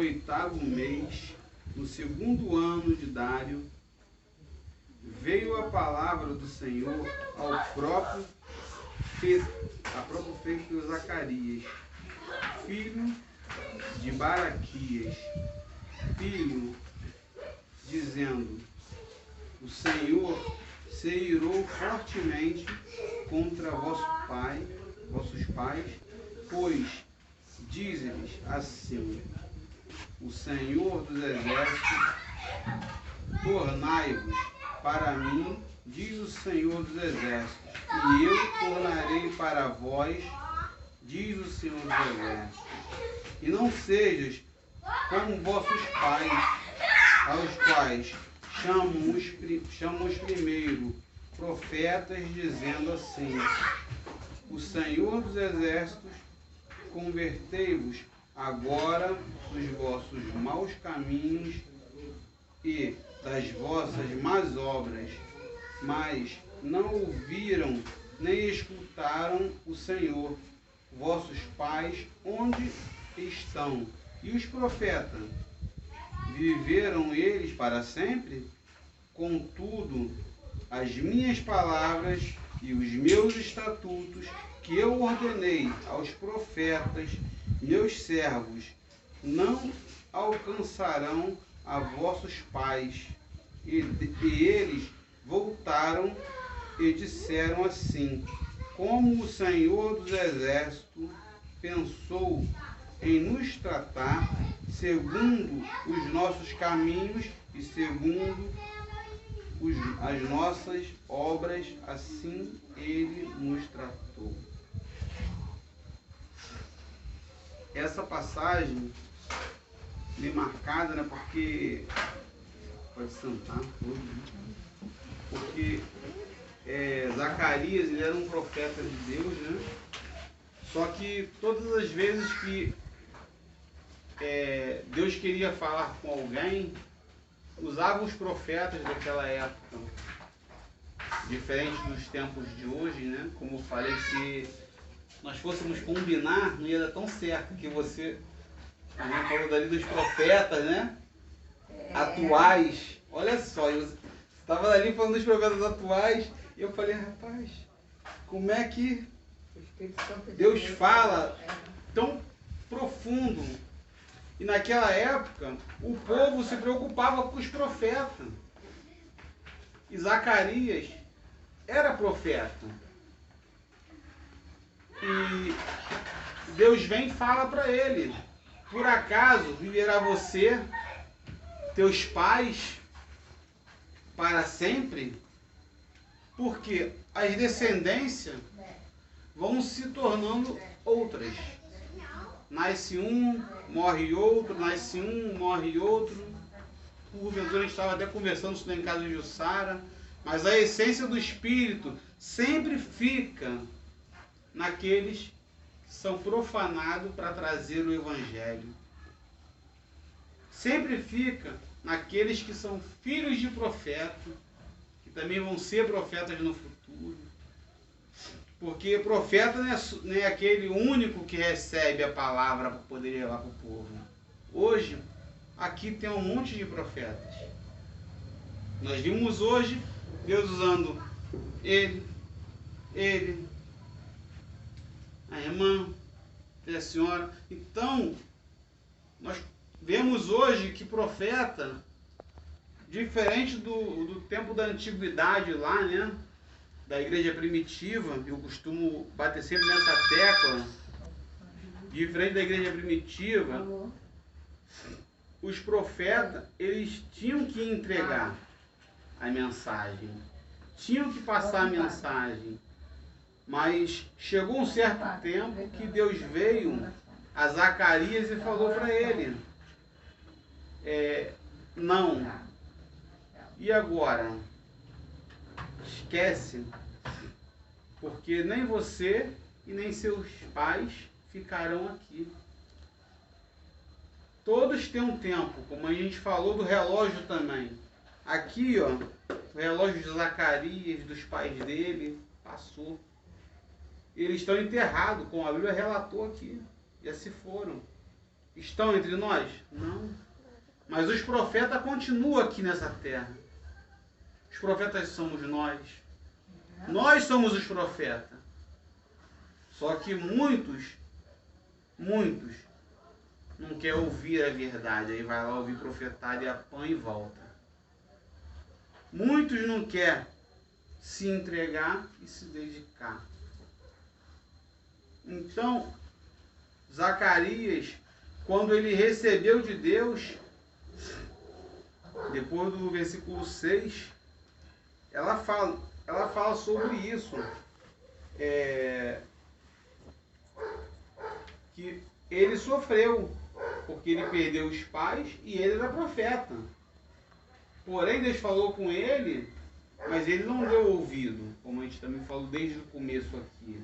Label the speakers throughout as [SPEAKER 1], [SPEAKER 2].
[SPEAKER 1] 8º mês, no 2º ano de Dário, veio a palavra do Senhor ao próprio profeta Zacarias, filho de Baraquias, dizendo: o Senhor se irou fortemente contra vossos pais, pois dize-lhes assim: o Senhor dos Exércitos, tornai-vos para mim, diz o Senhor dos Exércitos, e eu tornarei para vós, diz o Senhor dos Exércitos. E não sejas como vossos pais, aos quais chamam os primeiro profetas, dizendo assim: o Senhor dos Exércitos, convertei-vos agora dos vossos maus caminhos e das vossas más obras. Mas não ouviram nem escutaram o Senhor, vossos pais, onde estão? E os profetas, viveram eles para sempre? Contudo, as minhas palavras e os meus estatutos que eu ordenei aos profetas, meus servos, não alcançarão a vossos pais. E eles voltaram e disseram assim: como o Senhor dos Exércitos pensou em nos tratar, segundo os nossos caminhos e segundo as nossas obras, assim ele nos tratou. Essa passagem bem marcada, né? Porque pode sentar, porque Zacarias, ele era um profeta de Deus, né? Só que todas as vezes que Deus queria falar com alguém, usava os profetas daquela época. Diferente dos tempos de hoje, né? Como eu falei, se nós fôssemos combinar, não ia dar tão certo, que você também falou dali dos profetas, né? Atuais. Olha só, eu estava ali falando dos profetas atuais e eu falei: rapaz, como é que Deus fala tão profundo? E naquela época, o povo se preocupava com os profetas. E Zacarias era profeta. E Deus vem e fala para ele: por acaso viverá você, teus pais, para sempre? Porque as descendências vão se tornando outras. Nasce um, morre outro, nasce um, morre outro. Porventura a gente estava até conversando isso em casa de Jussara, mas a essência do Espírito sempre fica naqueles que são profanados para trazer o Evangelho. Sempre fica naqueles que são filhos de profeta, que também vão ser profetas no futuro. Porque profeta não é aquele único que recebe a palavra para poder levar para o povo. Hoje, aqui tem um monte de profetas. Nós vimos hoje Deus usando ele, a irmã, a senhora. Então, nós vemos hoje que profeta, diferente do tempo da antiguidade lá, né? Da igreja primitiva, eu costumo bater sempre nessa tecla, diferente da igreja primitiva, os profetas, eles tinham que entregar a mensagem, tinham que passar a mensagem, mas chegou um certo tempo que Deus veio a Zacarias e falou para ele: não, e agora? Esquece, porque nem você e nem seus pais ficarão aqui. Todos têm um tempo, como a gente falou do relógio também. Aqui, ó, o relógio de Zacarias, dos pais dele, passou. Eles estão enterrados, como a Bíblia relatou aqui, já se foram. estão entre nós? Não. Mas os profetas continuam aqui nessa terra. Os profetas somos nós. Nós somos os profetas. Só que muitos não querem ouvir a verdade. Aí vai lá ouvir profetada e apanha e volta. Muitos não querem se entregar e se dedicar. Então, Zacarias, quando ele recebeu de Deus, depois do versículo 6, ela fala sobre isso. Que ele sofreu, porque ele perdeu os pais e ele era profeta. Porém, Deus falou com ele, mas ele não deu ouvido, como a gente também falou desde o começo aqui.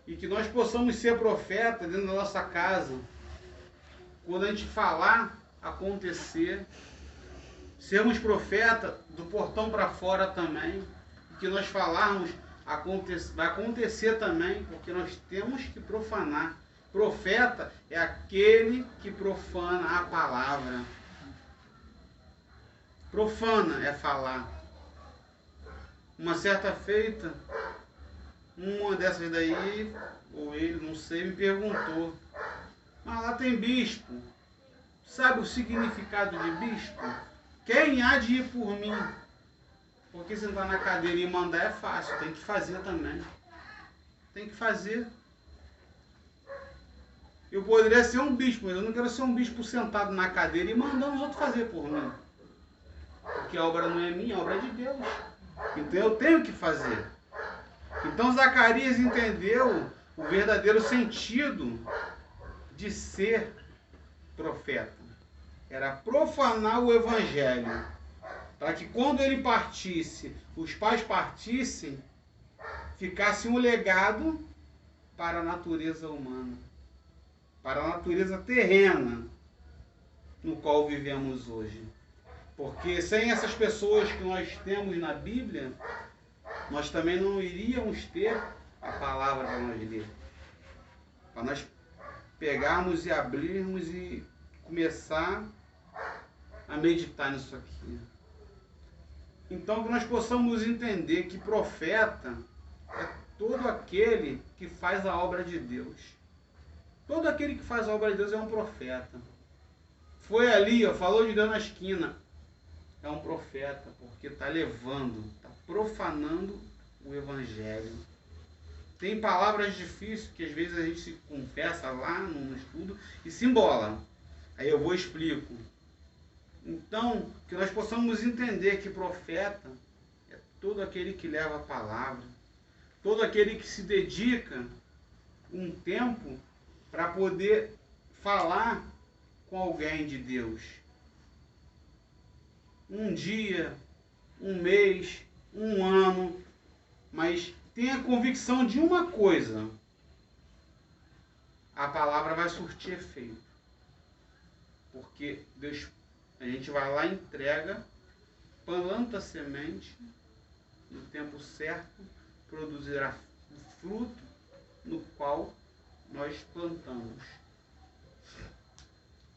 [SPEAKER 1] E que nós possamos ser profeta dentro da nossa casa. Quando a gente falar, acontecer. Sermos profeta do portão para fora também. E que nós falarmos, vai acontecer também, porque nós temos que profanar. Profeta é aquele que profana a palavra. Profana é falar. Uma certa feita, uma dessas daí, ou ele, não sei, me perguntou: mas lá tem bispo. Sabe o significado de bispo? Quem há de ir por mim? Porque sentar na cadeira e mandar é fácil, tem que fazer também. Tem que fazer. Eu poderia ser um bispo, mas eu não quero ser um bispo sentado na cadeira e mandando os outros fazer por mim. Porque a obra não é minha, a obra é de Deus. Então eu tenho que fazer. Então Zacarias entendeu o verdadeiro sentido de ser profeta. Era profanar o evangelho. Para que quando ele partisse, os pais partissem, ficasse um legado para a natureza humana. Para a natureza terrena no qual vivemos hoje. Porque sem essas pessoas que nós temos na Bíblia, nós também não iríamos ter a palavra para nós ler. Para nós pegarmos e abrirmos e começar a meditar nisso aqui. Então que nós possamos entender que profeta é todo aquele que faz a obra de Deus. Todo aquele que faz a obra de Deus é um profeta. Foi ali, falou de Deus na esquina. É um profeta, porque está levando, está profanando o evangelho. Tem palavras difíceis que às vezes a gente se confessa lá no estudo e se embola. Aí eu vou e explico. Então, que nós possamos entender que profeta é todo aquele que leva a palavra, todo aquele que se dedica um tempo para poder falar com alguém de Deus. Um dia, um mês, um ano, mas tenha convicção de uma coisa: a palavra vai surtir efeito. Porque Deus, a gente vai lá, entrega, planta a semente, no tempo certo, produzirá o fruto no qual nós plantamos.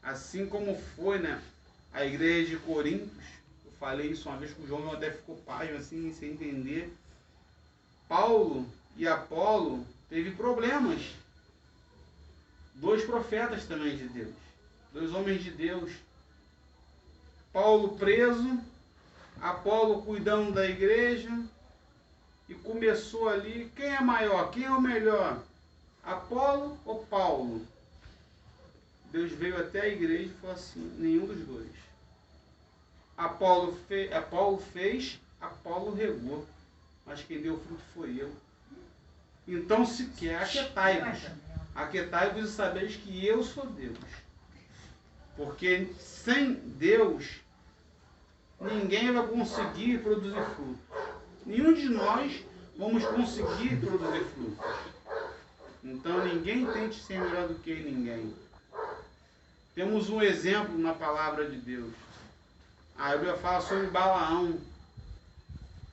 [SPEAKER 1] Assim como foi, a igreja de Corintos, eu falei isso uma vez com o João, até ficou página assim, sem entender. Paulo e Apolo teve problemas. 2 profetas também de Deus, 2 homens de Deus. Paulo preso, Apolo cuidando da igreja, e começou ali, quem é maior, quem é o melhor? Apolo ou Paulo? Deus veio até a igreja e falou assim: nenhum dos dois. Apolo fez, Apolo regou, mas quem deu fruto foi eu. Então se quer, aquietai-vos e sabeis que eu sou Deus. Porque sem Deus, ninguém vai conseguir produzir frutos. Nenhum de nós vamos conseguir produzir frutos. Então ninguém tente ser melhor do que ninguém. Temos um exemplo na palavra de Deus. A Bíblia fala sobre Balaão.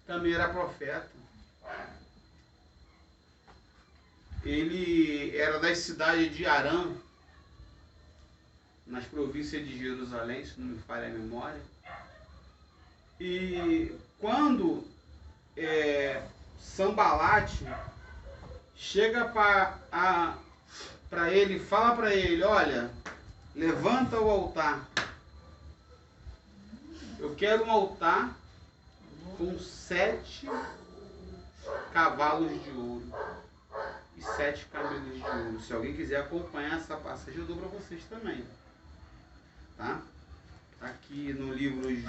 [SPEAKER 1] Também era profeta. Ele era da cidade de Arã. nas províncias de Jerusalém, se não me falha a memória. E quando Sambalate chega para ele, fala para ele, olha, levanta o altar. Eu quero um altar com 7 cavalos de ouro e 7 camelos de ouro. Se alguém quiser acompanhar essa passagem, eu dou para vocês também. Tá? Tá aqui no livro de...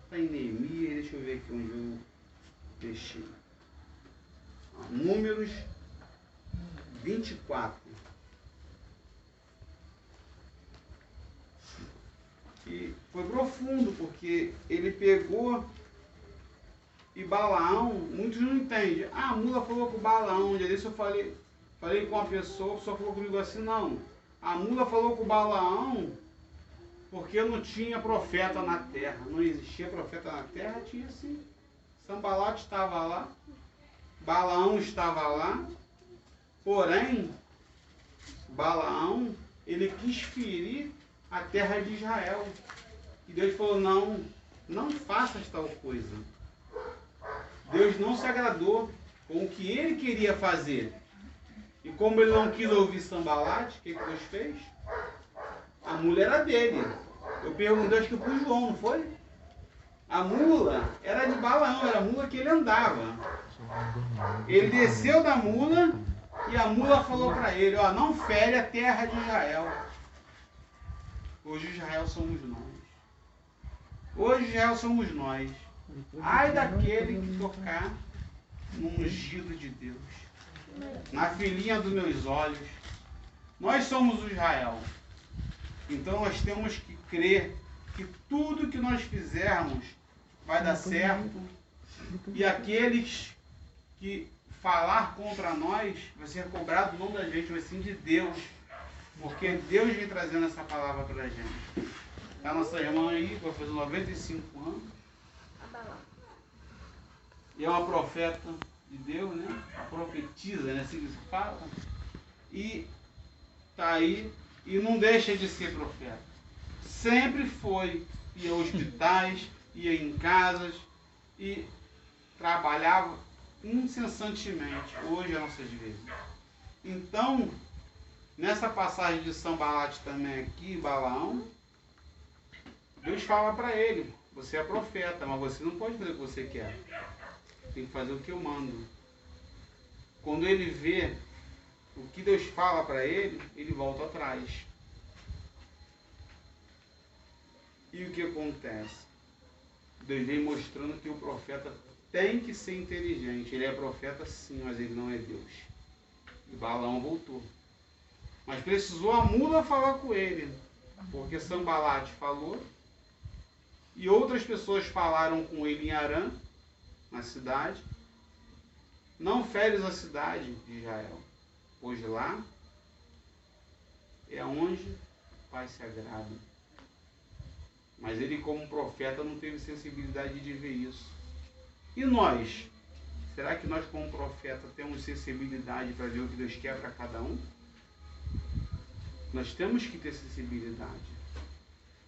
[SPEAKER 1] Tá em Neemias, deixa eu ver aqui onde eu deixei. Números 24. E foi profundo, porque ele pegou e Balaão, muitos não entendem. Ah, a mula falou com o Balaão, um dia desse eu falei com uma pessoa, a pessoa falou comigo assim, não. A mula falou com o Balaão porque não tinha profeta na terra. Não existia profeta na terra, tinha sim. Sambalate estava lá, Balaão estava lá, porém, Balaão, ele quis ferir a terra de Israel. E Deus falou, não faças tal coisa. Deus não se agradou com o que ele queria fazer. E como ele não quis ouvir Sambalate, o que Deus fez? A mula era dele. Eu perguntei, acho que para o João, não foi? A mula era de Balaão, era a mula que ele andava. Ele desceu da mula e a mula falou para ele, ó, não fere a terra de Israel. Hoje Israel somos nós. Hoje Israel somos nós. Ai daquele que tocar no ungido de Deus, na filhinha dos meus olhos. Nós somos o Israel. Então nós temos que crer que tudo que nós fizermos vai dar certo. E aqueles que falar contra nós vai ser cobrado não da gente, mas sim de Deus. Porque Deus vem trazendo essa palavra para a gente. A nossa irmã aí, vai fazer 95 anos. E é uma profeta de Deus, né? A profetiza, né? Assim que se fala. E está aí e não deixa de ser profeta. Sempre foi, ia a hospitais, ia em casas e trabalhava incessantemente. Hoje é nossas vezes. Então, nessa passagem de Sambalate também aqui, Balaão, Deus fala para ele, você é profeta, mas você não pode fazer o que você quer. Tem que fazer o que eu mando. Quando ele vê o que Deus fala para ele, ele volta atrás. E o que acontece? Deus vem mostrando que o profeta tem que ser inteligente. Ele é profeta sim, mas ele não é Deus. E Balaão voltou. Mas precisou a mula falar com ele. Porque Sambalate falou. E outras pessoas falaram com ele em Arã, na cidade. Não feres a cidade de Israel, pois lá é onde o Pai se agrada. Mas ele, como profeta, não teve sensibilidade de ver isso. E nós? Será que nós, como profeta, temos sensibilidade para ver o que Deus quer para cada um? Nós temos que ter sensibilidade.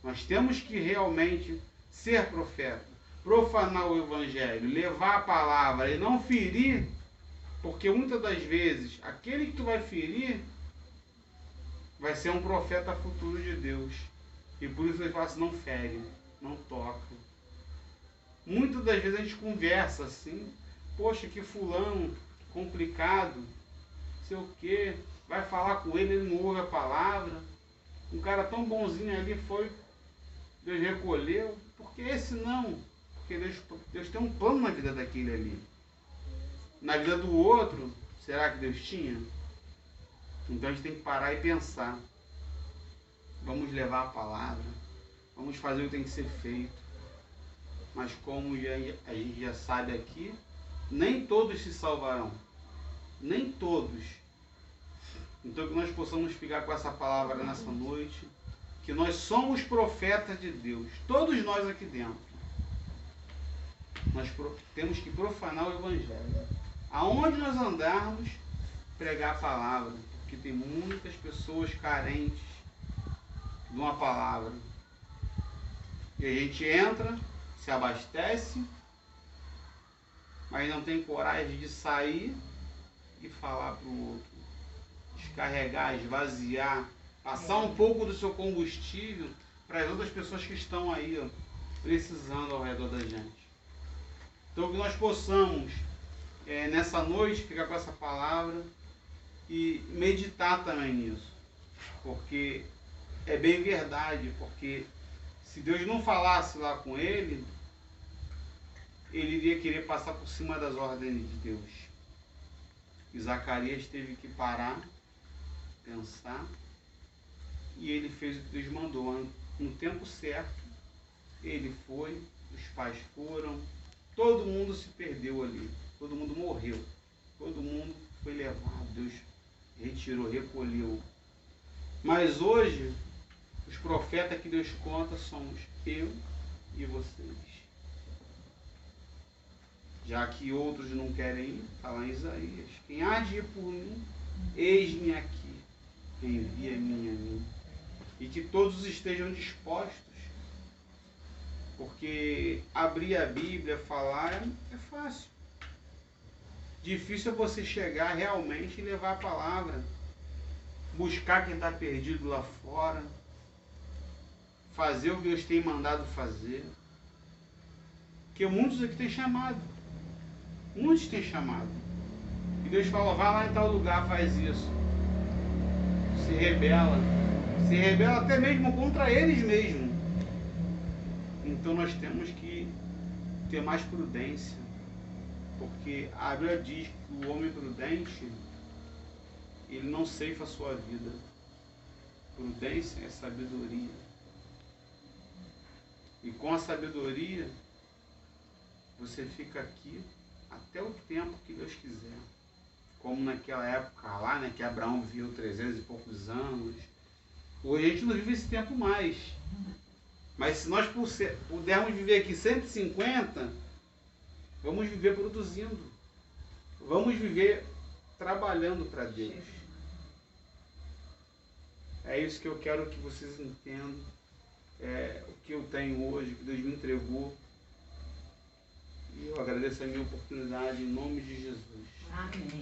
[SPEAKER 1] Nós temos que realmente ser profeta, profanar o Evangelho, levar a palavra e não ferir, porque muitas das vezes aquele que tu vai ferir vai ser um profeta futuro de Deus. E por isso ele fala assim, não fere, não toca. Muitas das vezes a gente conversa assim, poxa, que fulano complicado, sei o quê, vai falar com ele, ele não ouve a palavra. Um cara tão bonzinho ali foi, Deus recolheu, porque esse não, porque Deus tem um plano na vida daquele ali. Na vida do outro, será que Deus tinha? Então a gente tem que parar e pensar. Vamos levar a palavra, vamos fazer o que tem que ser feito. Mas como a gente já sabe aqui, nem todos se salvarão. Nem todos. Então que nós possamos ficar com essa palavra nessa noite, que nós somos profetas de Deus, todos nós aqui dentro. Nós temos que profanar o Evangelho. Aonde nós andarmos, pregar a palavra, porque tem muitas pessoas carentes de uma palavra. E a gente entra, se abastece, mas não tem coragem de sair e falar para o outro. Descarregar, esvaziar, passar um pouco do seu combustível para as outras pessoas que estão aí, ó, precisando ao redor da gente. Então que nós possamos, nessa noite, ficar com essa palavra e meditar também nisso. Porque é bem verdade, porque se Deus não falasse lá com ele, ele iria querer passar por cima das ordens de Deus. E Zacarias teve que parar, pensar, e ele fez o que Deus mandou. No tempo certo, ele foi, os pais foram, todo mundo se perdeu ali, todo mundo morreu, todo mundo foi levado, Deus retirou, recolheu. Mas hoje, os profetas que Deus conta somos eu e vocês. Já que outros não querem ir, está lá em Isaías. Quem há de ir por mim, eis-me aqui, envia-me a mim. E que todos estejam dispostos, porque abrir a Bíblia, falar, é fácil. Difícil é você chegar realmente e levar a palavra, buscar quem está perdido lá fora, fazer o que Deus tem mandado fazer. Porque muitos aqui têm chamado. Muitos têm chamado. E Deus fala, vai lá em tal lugar, faz isso. Se rebela. Se rebela até mesmo contra eles mesmos. Então nós temos que ter mais prudência. Porque a Bíblia diz que o homem prudente, ele não ceifa a sua vida. Prudência é sabedoria. E com a sabedoria, você fica aqui até o tempo que Deus quiser. Como naquela época lá, né, que Abraão viveu 300 e poucos anos. Hoje a gente não vive esse tempo mais. Mas se nós pudermos viver aqui 150, vamos viver produzindo. Vamos viver trabalhando para Deus. É isso que eu quero que vocês entendam. O que eu tenho hoje, que Deus me entregou. E eu agradeço a minha oportunidade em nome de Jesus.
[SPEAKER 2] Amém.